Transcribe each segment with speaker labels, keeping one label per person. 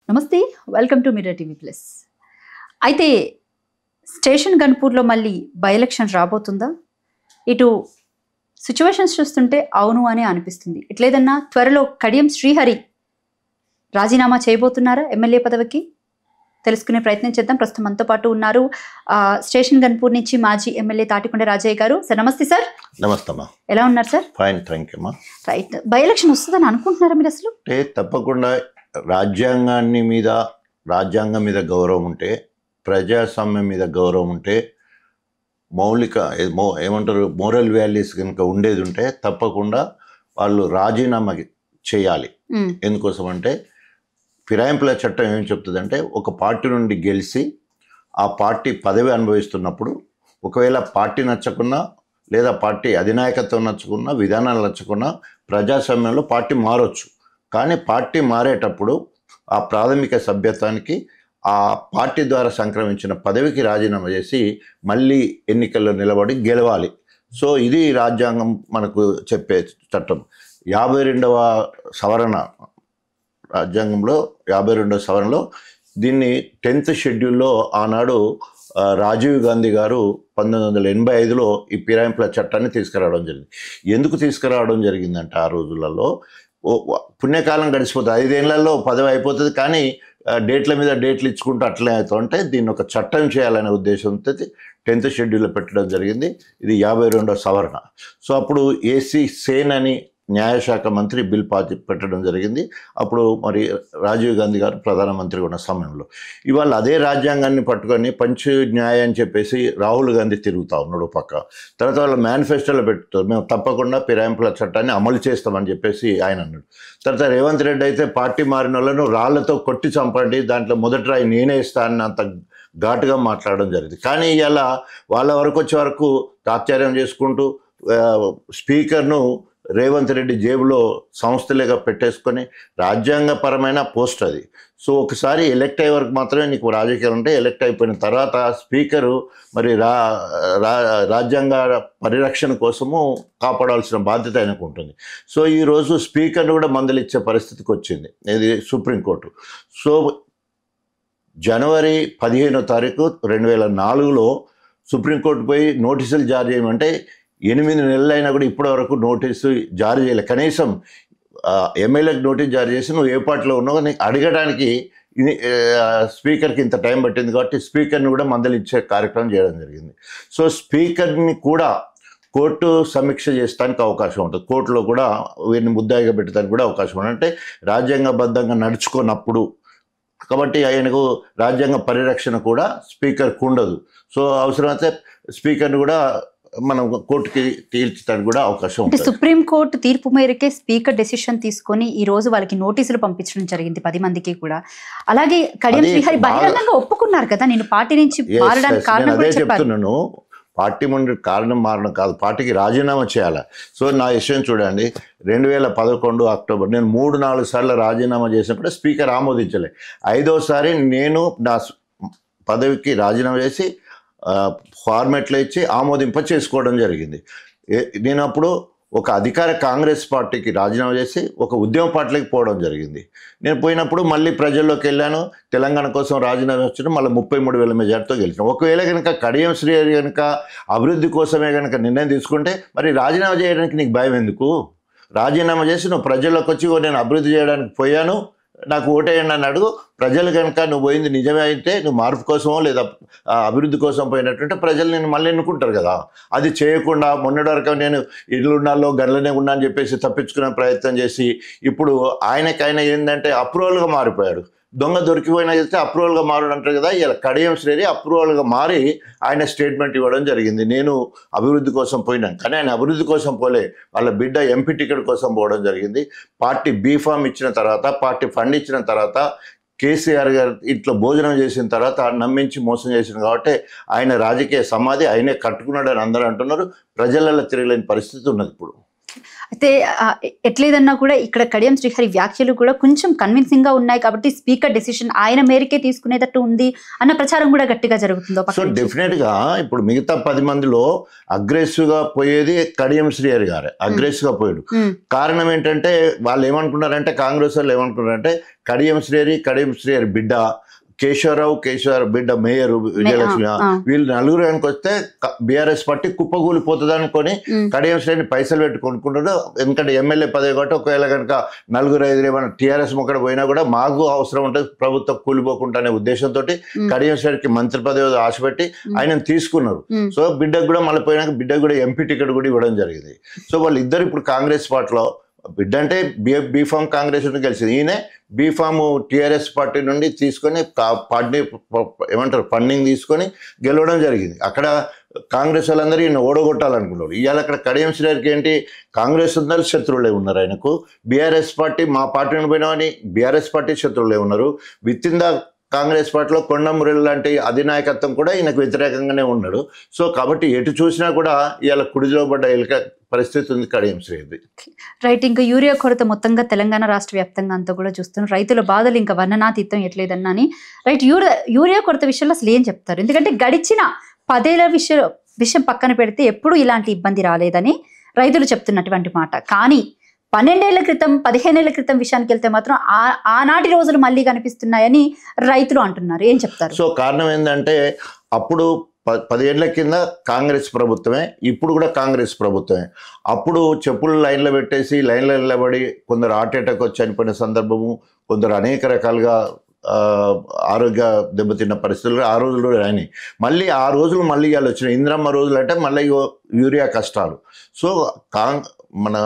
Speaker 1: నమస్తే, welcome to mirror TV plus. అయితే station గన్పూర్లో మళ్ళీ బై ఎలక్షన్ రాబోతుందా? ఇటు సిచ్యువేషన్స్ చూస్తుంటే అవును అని అనిపిస్తుంది. ఇట్లేదన్నా త్వరలో కడియం శ్రీహరి రాజీనామా చేయబోతున్నారా ఎమ్మెల్యే పదవికి? తెలుసుకునే ప్రయత్నం చేద్దాం. ప్రస్తుతం మనతో పాటు ఉన్నారు స్టేషన్ గన్పూర్ నుంచి మాజీ ఎమ్మెల్యే తాటికొండ రాజయ్య గారు. సార్ నమస్తే. సార్
Speaker 2: నమస్తే అమ్మా.
Speaker 1: ఎలా ఉన్నారు సార్?
Speaker 2: ఫైన్, థ్యాంక్ యూ అమ్మా.
Speaker 1: రైట్, బై ఎలక్షన్ వస్తుందని అనుకుంటున్నారా మీరు అసలు?
Speaker 2: అంటే తప్పకుండా రాజ్యాంగం మీద గౌరవం ఉంటే, ప్రజాస్వామ్యం మీద గౌరవం ఉంటే, ఏమంటారు మోరల్ వాల్యూస్ కనుక ఉండేది ఉంటే తప్పకుండా వాళ్ళు రాజీనామా చేయాలి. ఎందుకోసం అంటే ఫిరాయింపుల చట్టం ఏం చెప్తుందంటే, ఒక పార్టీ నుండి గెలిచి ఆ పార్టీ పదవి అనుభవిస్తున్నప్పుడు ఒకవేళ పార్టీ నచ్చకున్నా లేదా పార్టీ అధినాయకత్వం నచ్చకున్నా, విధానాలు నచ్చకున్నా ప్రజాస్వామ్యంలో పార్టీ మారొచ్చు. కానీ పార్టీ మారేటప్పుడు ఆ ప్రాథమిక సభ్యత్వానికి ఆ పార్టీ ద్వారా సంక్రమించిన పదవికి రాజీనామా చేసి మళ్ళీ ఎన్నికల్లో నిలబడి గెలవాలి. సో ఇది రాజ్యాంగం మనకు చెప్పే చట్టం. 52వ సవరణ, రాజ్యాంగంలో 52వ సవరణలో దీన్ని 10th షెడ్యూల్లో ఆనాడు రాజీవ్ గాంధీ గారు 1985లో ఈ ఫిరాయింపుల చట్టాన్ని తీసుకురావడం జరిగింది. ఎందుకు తీసుకురావడం జరిగిందంటే, ఆ రోజులలో పుణ్యకాలం గడిచిపోతుంది, 5 ఏళ్లలో పదవి అయిపోతుంది, కానీ డేట్ల మీద డేట్లు ఇచ్చుకుంటూ అట్లే అవుతుంటే దీన్ని ఒక చట్టం చేయాలనే ఉద్దేశంతో 10th షెడ్యూల్లో పెట్టడం జరిగింది. ఇది 52వ సవరణ. సో అప్పుడు ఏసీ సేన్ అని న్యాయశాఖ మంత్రి బిల్ పెట్టడం జరిగింది. అప్పుడు మరి రాజీవ్ గాంధీ గారు ప్రధానమంత్రి ఉన్న సమయంలో ఇవాళ అదే రాజ్యాంగాన్ని పట్టుకొని పంచ్ న్యాయ అని చెప్పేసి రాహుల్ గాంధీ తిరుగుతూ ఉన్నాడు పక్క. తర్వాత వాళ్ళ మేనిఫెస్టోలో పెట్టుతారు, మేము తప్పకుండా ఫిరాయింపుల చట్టాన్ని అమలు చేస్తామని చెప్పేసి ఆయన అన్నాడు. తర్వాత రేవంత్ రెడ్డి అయితే పార్టీ మారిన వాళ్ళను రాళ్లతో కొట్టి చంపండి, దాంట్లో మొదటి రాయి నేనే ఇస్తానని అంత ఘాటుగా మాట్లాడడం జరిగింది. కానీ ఇవాళ వాళ్ళ వరకు వచ్చే వరకు తాత్పర్యం చేసుకుంటూ స్పీకర్ను రేవంత్ రెడ్డి జేబులో సంస్థలేగా పెట్టేసుకొని, రాజ్యాంగపరమైన పోస్ట్ అది. సో ఒకసారి ఎలక్ట్ అయ్యే వరకు మాత్రమే నీకు రాజకీయాలు ఉంటాయి. ఎలక్ట్ అయిపోయిన తర్వాత స్పీకరు మరి రాజ్యాంగ పరిరక్షణ కోసము కాపాడాల్సిన బాధ్యత ఆయనకు ఉంటుంది. సో ఈరోజు స్పీకర్ను కూడా మందలిచ్చే పరిస్థితికి వచ్చింది ఇది సుప్రీంకోర్టు. సో జనవరి 15వ తారీఖు 2004లో సుప్రీంకోర్టు పోయి నోటీసులు జారీ చేయమంటే 8 నెలలైనా కూడా ఇప్పటి వరకు నోటీసు జారీ చేయలేదు. కనీసం ఎమ్మెల్యేకి నోటీస్ జారీ చేసి నువ్వు ఏ పార్టీలో ఉన్నావు నీకు అడగడానికి స్పీకర్కి ఇంత టైం పట్టింది. కాబట్టి స్పీకర్ని కూడా మందలిచ్చే కార్యక్రమం చేయడం జరిగింది. సో స్పీకర్ని కూడా కోర్టు సమీక్ష చేయడానికి అవకాశం ఉంటుంది. కోర్టులో కూడా వీరిని ముద్దాయిగా పెట్టడానికి కూడా అవకాశం ఉంటుంది. అంటే రాజ్యాంగబద్ధంగా నడుచుకున్నప్పుడు, కాబట్టి ఆయనకు రాజ్యాంగ పరిరక్షణ కూడా స్పీకర్కు ఉండదు. సో అవసరమైతే స్పీకర్ని కూడా మనం కోర్టుకి తీర్చడానికి కూడా అవకాశం ఉంటుంది.
Speaker 1: సుప్రీంకోర్టు తీర్పు మేరకే స్పీకర్ డెసిషన్ తీసుకొని ఈ రోజు వాళ్ళకి నోటీసులు పంపించడం జరిగింది 10 మందికి కూడా. అలాగే కడియం శ్రీహరి బహిరంగంగా ఒప్పుకున్నారు కదా, నేను పార్టీ నుంచి మారడానికి కారణం కూడా చెప్పారు.
Speaker 2: చెప్తున్నాను, పార్టీ నుండి కారణం మారడం కాదు, పార్టీకి రాజీనామా చేయాలి. సో నా విషయం చూడండి, 2011 అక్టోబర్ నేను 3-4 సార్లు రాజీనామా చేసినప్పుడు స్పీకర్ ఆమోదించలే. 5వసారి నేను నా పదవికి రాజీనామా చేసి ఫార్మెట్లో ఇచ్చి ఆమోదింప చేసుకోవడం జరిగింది. నేను అప్పుడు ఒక అధికార కాంగ్రెస్ పార్టీకి రాజీనామా చేసి ఒక ఉద్యమ పార్టీలకు పోవడం జరిగింది. నేను పోయినప్పుడు మళ్ళీ ప్రజల్లోకి వెళ్ళాను, తెలంగాణ కోసం రాజీనామా వచ్చాను, మళ్ళీ 33,000 మెజార్టీతో గెలిచాను. ఒకవేళ కనుక కడియం శ్రీహరి కనుక అభివృద్ధి కోసమే కనుక నిర్ణయం తీసుకుంటే మరి రాజీనామా చేయడానికి నీకు భయం ఎందుకు? రాజీనామా చేసి నువ్వు ప్రజల్లోకి వచ్చి నేను అభివృద్ధి చేయడానికి పోయాను, నాకు ఓటేయండి అని అడుగు. ప్రజలు కనుక నువ్వు పోయింది నిజమే అయితే నువ్వు మార్పు కోసమో లేదా అభివృద్ధి కోసం పోయినట్టుంటే ప్రజలు నేను మళ్ళీ ఎన్నుకుంటారు కదా. అది చేయకుండా మొన్నటి వరకు నేను ఇల్లున్నాల్లో గన్లనే ఉన్నా అని చెప్పేసి తప్పించుకునే ప్రయత్నం చేసి ఇప్పుడు ఆయనకైనా ఏంటంటే అప్రూవల్గా మారిపోయాడు. దొంగ దొరికిపోయినా చేస్తే అప్రూవల్గా మారడం అంటారు కదా. ఇలా కడియం శ్రేణి అప్రూవల్గా మారి ఆయన స్టేట్మెంట్ ఇవ్వడం జరిగింది, నేను అభివృద్ధి కోసం పోయినాను. కానీ ఆయన అభివృద్ధి కోసం పోలే, వాళ్ళ బిడ్డ ఎంపీ టికెట్ కోసం పోవడం జరిగింది. పార్టీ బీఫామ్ ఇచ్చిన తర్వాత, పార్టీ ఫండ్ ఇచ్చిన తర్వాత, కేసీఆర్ గారు ఇంట్లో భోజనం చేసిన తర్వాత నమ్మించి మోసం చేసింది. కాబట్టి ఆయన రాజకీయ సమాధి ఆయనే కట్టుకున్నాడని అందరూ అంటున్నారు. ప్రజలలో తిరగలేని పరిస్థితి ఉన్నది ఇప్పుడు.
Speaker 1: అయితే ఎట్లేదన్నా కూడా ఇక్కడ కడియం శ్రీహరి వ్యాఖ్యలు కూడా కొంచెం కన్విన్సింగ్ గా ఉన్నాయి కాబట్టి స్పీకర్ డెసిషన్ ఆయన మేరకే తీసుకునేటట్టు ఉంది అన్న ప్రచారం కూడా గట్టిగా జరుగుతుందో.
Speaker 2: సో డెఫినెట్ గా ఇప్పుడు మిగతా 10 మందిలో అగ్రెసివ్ గా పోయేది కడియం శ్రీహరి గారే, అగ్రెసివ్ గా పోయాడు. కారణం ఏంటంటే వాళ్ళు ఏమనుకున్నారంటే, కాంగ్రెస్ వాళ్ళు ఏమనుకున్నారంటే కడియం శ్రీహరి బిడ్డ కేశవరావు బిడ్డ మేయర్ విజయలక్ష్మి, వీళ్ళు నలుగురు కనుక వస్తే బీఆర్ఎస్ పార్టీ కుప్పగూలిపోతుంది అనుకొని కడియం శ్రేణి పైసలు పెట్టి కొనుక్కుంటాడు. ఎందుకంటే ఎమ్మెల్యే పదవి కాబట్టి ఒకవేళ కనుక 4-5 ఏమైనా టీఆర్ఎస్ మొక్కడ పోయినా కూడా మాకు అవసరం ఉంటుంది ప్రభుత్వం కూలిపోకుండా అనే ఉద్దేశంతో కడియం శ్రేణికి మంత్రి పదవి ఆశ పెట్టి ఆయన తీసుకున్నారు. సో బిడ్డకు కూడా మళ్ళీ పోయినాక బిడ్డకు కూడా ఎంపీ టికెట్ కూడా ఇవ్వడం జరిగింది. సో వాళ్ళిద్దరు ఇప్పుడు కాంగ్రెస్ పార్టీలో, బిడ్డ అంటే బీఫామ్ కాంగ్రెస్ నుండి గెలిచింది, ఈయన బీఫామ్ టీఆర్ఎస్ పార్టీ నుండి తీసుకొని పార్టీ ఏమంటారు ఫండింగ్ తీసుకొని గెలవడం జరిగింది. అక్కడ కాంగ్రెస్ వాళ్ళందరూ ఈయన ఓడగొట్టాలనుకున్నారు. ఇవాళ అక్కడ కడియం శ్రీహరికి ఏంటి, కాంగ్రెస్ అందరూ శత్రువులే ఉన్నారు ఆయనకు. బీఆర్ఎస్ పార్టీ మా పార్టీని పోయినామని బీఆర్ఎస్ పార్టీ శత్రువులే ఉన్నారు. విత్ ఇన్ ద కాంగ్రెస్ పార్టీలో కొండమురళి లాంటి అధినాయకత్వం కూడా ఈయనకు వ్యతిరేకంగానే ఉన్నాడు. సో కాబట్టి ఎటు చూసినా కూడా ఇవాళ కుడిలో పడ్డ ఎలుక పరిస్థితి ఉంది కడియం శ్రీహరి.
Speaker 1: రైట్. ఇంకా యూరియా కొరత మొత్తంగా తెలంగాణ రాష్ట్ర వ్యాప్తంగా అంతా కూడా చూస్తున్నాం. రైతుల బాధలు ఇంకా వర్ణనాతీతం ఎట్లేదన్నా అని. రైట్. యూరియా కొరత విషయంలో అసలు ఏం చెప్తారు? ఎందుకంటే గడిచిన 10 ఏళ్ల విషయం పక్కన పెడితే ఎప్పుడూ ఇలాంటి ఇబ్బంది రాలేదని రైతులు చెప్తున్నటువంటి మాట. కానీ 12 ఏళ్ల క్రితం 15 ఏళ్ల క్రితం విషయానికి వెళ్తే మాత్రం ఆనాటి రోజులు మళ్ళీ కనిపిస్తున్నాయని రైతులు అంటున్నారు. ఏం చెప్తారు?
Speaker 2: సో కారణం ఏంటంటే అప్పుడు 10 ఏళ్ల కింద కాంగ్రెస్ ప్రభుత్వమే, ఇప్పుడు కూడా కాంగ్రెస్ ప్రభుత్వమే. అప్పుడు చెప్పులు లైన్లో పెట్టేసి లైన్లో నిలబడి కొందరు హార్ట్ అటాక్ వచ్చి చనిపోయిన సందర్భము, కొందరు అనేక రకాలుగా ఆరోగ్య దెబ్బతిన్న పరిస్థితులు ఆ రోజులు అయినాయి. మళ్ళీ ఆ రోజులు మళ్ళీ ఇవాళ వచ్చినాయి. ఇంద్రమ్మ రోజులు అంటే మళ్ళీ యూరియా కష్టాలు. సో మన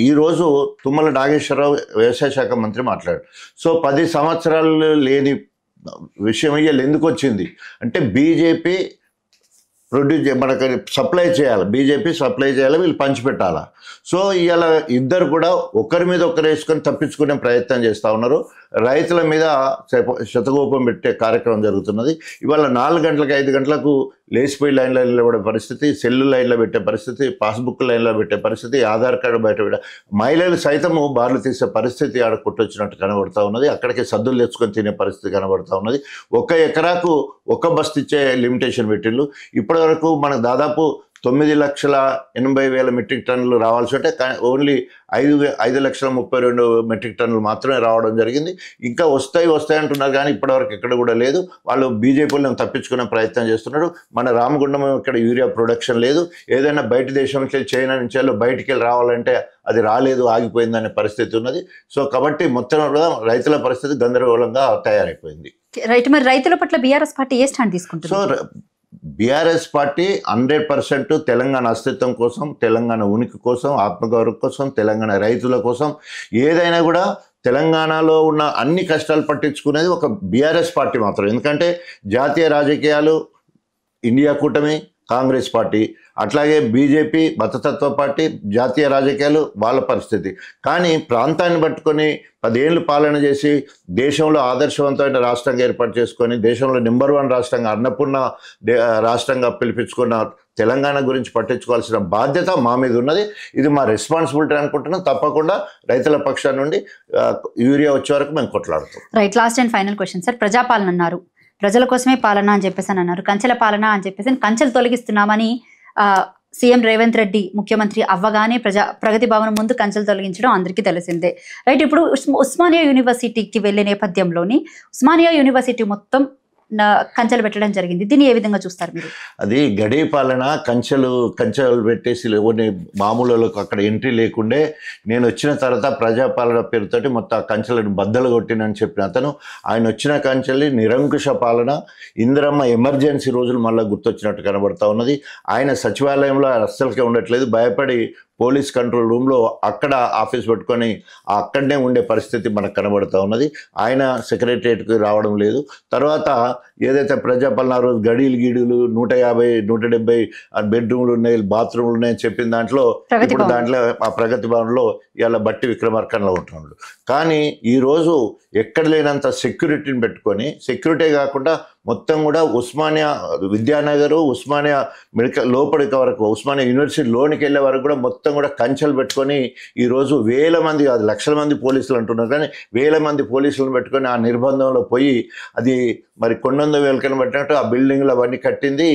Speaker 2: ఈరోజు తుమ్మల నాగేశ్వరరావు వ్యవసాయ శాఖ మంత్రి మాట్లాడారు. సో 10 సంవత్సరాలు లేని విషయం ఇవాళ ఎందుకు వచ్చింది అంటే బీజేపీ మనకు సప్లై చేయాలి, బీజేపీ సప్లై చేయాలి, వీళ్ళు పంచిపెట్టాలా. సో ఇవాళ ఇద్దరు కూడా ఒకరి మీద ఒకరు వేసుకొని తప్పించుకునే ప్రయత్నం చేస్తూ ఉన్నారు. రైతుల మీద శతకోపం పెట్టే కార్యక్రమం జరుగుతున్నది. ఇవాళ 4 గంటలకు 5 గంటలకు లేచిపోయి లైన్లో నిలబడే పరిస్థితి, సెల్లు లైన్లో పెట్టే పరిస్థితి, పాస్బుక్ లైన్లో పెట్టే పరిస్థితి, ఆధార్ కార్డు బయట మహిళలు సైతము బార్లు తీసే పరిస్థితి ఆడ కొట్టొచ్చినట్టు కనబడుతూ ఉన్నది. అక్కడికి సద్దులు తెచ్చుకొని తినే పరిస్థితి కనబడుతూ ఉన్నది. 1 ఎకరాకు 1 బస్తు ఇచ్చే లిమిటేషన్ పెట్టిళ్ళు. ఇప్పటి వరకు మనకు దాదాపు 9,80,000 మెట్రిక్ టన్నులు రావాల్సి ఉంటే ఓన్లీ 5,32,000 మెట్రిక్ టన్నులు మాత్రమే రావడం జరిగింది. ఇంకా వస్తాయి అంటున్నారు కానీ ఇప్పటివరకు ఎక్కడ కూడా లేదు. వాళ్ళు బీజేపీలను తప్పించుకునే ప్రయత్నం చేస్తున్నారు. మన రామగుండం ఇక్కడ యూరియా ప్రొడక్షన్ లేదు. ఏదైనా బయట దేశంకి వెళ్ళి చైనా నుంచి బయటికి వెళ్ళి రావాలంటే అది రాలేదు, ఆగిపోయిందనే పరిస్థితి ఉన్నది. సో కాబట్టి మొత్తం రైతుల పరిస్థితి గందరగోళంగా తయారైపోయింది.
Speaker 1: రైట్. మరి రైతుల పట్ల బీఆర్ఎస్ పార్టీ ఏ స్టాండ్ తీసుకుంటుంది?
Speaker 2: సో బీఆర్ఎస్ పార్టీ 100% తెలంగాణ అస్తిత్వం కోసం, తెలంగాణ ఉనికి కోసం, ఆత్మగౌరవం కోసం, తెలంగాణ రైతుల కోసం ఏదైనా కూడా తెలంగాణలో ఉన్న అన్ని కష్టాలు పట్టించుకునేది ఒక బీఆర్ఎస్ పార్టీ మాత్రం. ఎందుకంటే జాతీయ రాజకీయాలు ఇండియా కూటమి, కాంగ్రెస్ పార్టీ, అట్లాగే బీజేపీ మతతత్వ పార్టీ, జాతీయ రాజకీయాలు వాళ్ళ పరిస్థితి. కానీ ప్రాంతాన్ని పట్టుకొని 10 ఏళ్ళు పాలన చేసి దేశంలో ఆదర్శవంతమైన రాష్ట్రంగా ఏర్పాటు చేసుకొని దేశంలో నెంబర్ 1 రాష్ట్రంగా అన్నపూర్ణ రాష్ట్రంగా పిలిపించుకున్న తెలంగాణ గురించి పట్టించుకోవాల్సిన బాధ్యత మా మీద ఉన్నది. ఇది మా రెస్పాన్సిబిలిటీ అనుకుంటున్నాం. తప్పకుండా రైతుల పక్షాన నుండి యూరియా వచ్చే వరకు మేము కొట్లాడుతాం.
Speaker 1: Right. Last and final question sir. ప్రజాపాలన అన్నారు, ప్రజల కోసమే పాలన అని చెప్పేసి అన్నారు, కంచెల పాలన అని చెప్పేసి కంచెలు తొలగిస్తున్నామని సీఎం రేవంత్ రెడ్డి ముఖ్యమంత్రి అవ్వగానే ప్రగతి భవన్ ముందు కంచెలు తొలగించడం అందరికీ తెలిసిందే. రైట్. ఇప్పుడు ఉస్మానియా యూనివర్సిటీకి వెళ్ళే నేపథ్యంలోని ఉస్మానియా యూనివర్సిటీ మొత్తం కంచెలు పెట్టడం జరిగింది. దీన్ని ఏ విధంగా చూస్తారు మీరు?
Speaker 2: అది గడి పాలన. కంచెలు పెట్టేసి మామూలులకు అక్కడ ఎంట్రీ లేకుండే నేను వచ్చిన తర్వాత ప్రజాపాలన పేరుతోటి మొత్తం కంచెలను బద్దలు కొట్టినని చెప్పిన అతను, ఆయన వచ్చిన కంచెల్ని నిరంకుశ పాలన, ఇందిరమ్మ ఎమర్జెన్సీ రోజులు మళ్ళీ గుర్తొచ్చినట్టు కనబడతా ఉన్నది. ఆయన సచివాలయంలో అస్సలకే ఉండట్లేదు, భయపడి పోలీస్ కంట్రోల్ రూమ్లో అక్కడ ఆఫీస్ పెట్టుకొని అక్కడనే ఉండే పరిస్థితి మనకు కనబడుతూ ఉన్నది. ఆయన సెక్రటరియట్కి రావడం లేదు. తర్వాత ఏదైతే ప్రజాపాలన రోజు గీడులు 150, 170 బెడ్రూమ్లు ఉన్నాయి, బాత్రూమ్లు ఉన్నాయని చెప్పిన దాంట్లో ఇప్పుడు దాంట్లో ఆ ప్రగతి భవన్లో ఇలా బట్టి విక్రమార్కన్లో ఉంటున్నాడు. కానీ ఈరోజు ఎక్కడ లేనంత సెక్యూరిటీని పెట్టుకొని, సెక్యూరిటీ కాకుండా మొత్తం కూడా ఉస్మానియా విద్యానగర్, ఉస్మానియా మెడికల్ లోపలికి వరకు, ఉస్మానియా యూనివర్సిటీ లోనికి వెళ్ళే వరకు కూడా మొత్తం కూడా కంచెలు పెట్టుకొని ఈరోజు వేల మంది కాదు లక్షల మంది పోలీసులు అంటున్నారు, కానీ వేల మంది పోలీసులను పెట్టుకొని ఆ నిర్బంధంలో పోయి అది మరి కొండంద వేలకని పట్టినట్టు ఆ బిల్డింగ్లు అవన్నీ కట్టింది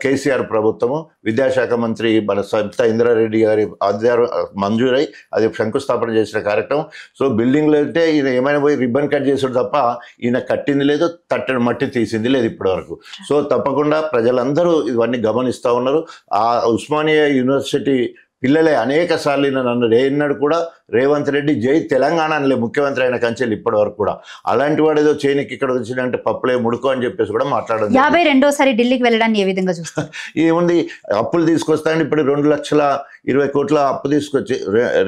Speaker 2: కేసీఆర్ ప్రభుత్వము. విద్యాశాఖ మంత్రి మన సబితా ఇంద్రారెడ్డి గారి ఆధ్వర్యం మంజూరై అది శంకుస్థాపన చేసిన కార్యక్రమం. సో బిల్డింగ్లు అయితే ఈయన ఏమైనా పోయి రిబ్బన్ కట్ చేసాడు తప్ప ఈయన కట్టింది లేదు, తట్టడి మట్టి తీసింది లేదు ఇప్పటి వరకు. సో తప్పకుండా ప్రజలందరూ ఇవన్నీ గమనిస్తూ ఉన్నారు. ఆ ఉస్మానియా యూనివర్సిటీ పిల్లలే అనేక సార్లు నన్ను ఏనాడు కూడా రేవంత్ రెడ్డి జై తెలంగాణ అనలే ముఖ్యమంత్రి అయిన కంచెలు ఇప్పటి వరకు కూడా. అలాంటి వాడు ఏదో చేయనికి ఇక్కడ వచ్చిందంటే పప్పులే ముడుకో అని చెప్పేసి కూడా మాట్లాడదు.
Speaker 1: 52వ ఢిల్లీకి వెళ్ళడాన్ని ఏ విధంగా చూస్తారు?
Speaker 2: ఏముంది, అప్పులు తీసుకొస్తాను ఇప్పుడు 2,20,000 కోట్ల అప్పు తీసుకొచ్చి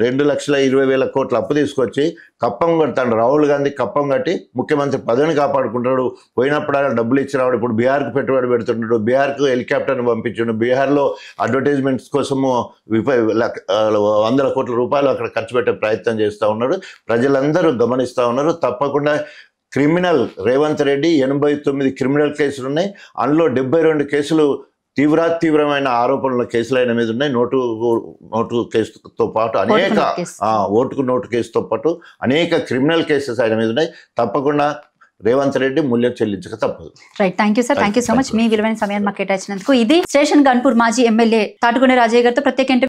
Speaker 2: 2,20,000 కోట్ల అప్పు తీసుకొచ్చి కప్పం కడతాడు. రాహుల్ గాంధీ కప్పం కట్టి ముఖ్యమంత్రి పదవిని కాపాడుకుంటాడు. పోయినప్పుడు ఆయన డబ్బులు ఇచ్చి రావడం, ఇప్పుడు బీహార్కు పెట్టుబడి పెడుతున్నాడు, బీహార్కు హెలికాప్టర్ని పంపించాడు, బీహార్లో అడ్వర్టైజ్మెంట్స్ కోసము 100 కోట్ల రూపాయలు అక్కడ ఖర్చు పెట్టే ప్రయత్నం చేస్తూ ఉన్నాడు. ప్రజలందరూ గమనిస్తూ ఉన్నారు. తప్పకుండా క్రిమినల్ రేవంత్ రెడ్డి 89 క్రిమినల్ కేసులు ఉన్నాయి. అందులో 72 కేసులు తీవ్రమైన ఆరోపణల కేసులు ఆయన మీద ఉన్నాయి. నోటు కేసుతో పాటు అనేక ఓటుకు నోటు కేసుతో పాటు అనేక క్రిమినల్ కేసెస్ ఆయన మీద ఉన్నాయి. తప్పకుండా రేవంత్ రెడ్డి మూల్యం చెల్లించక తప్పదు.
Speaker 1: Right, thank you sir, thank you so much. మీ విలువైన సమయాన్ని మాకు కేటాయించినందుకు. ఇది స్టేషన్ గన్పూర్ మాజీ ఎమ్మెల్యే తాటికొండ రాజయ్య గారితో ప్రత్యేక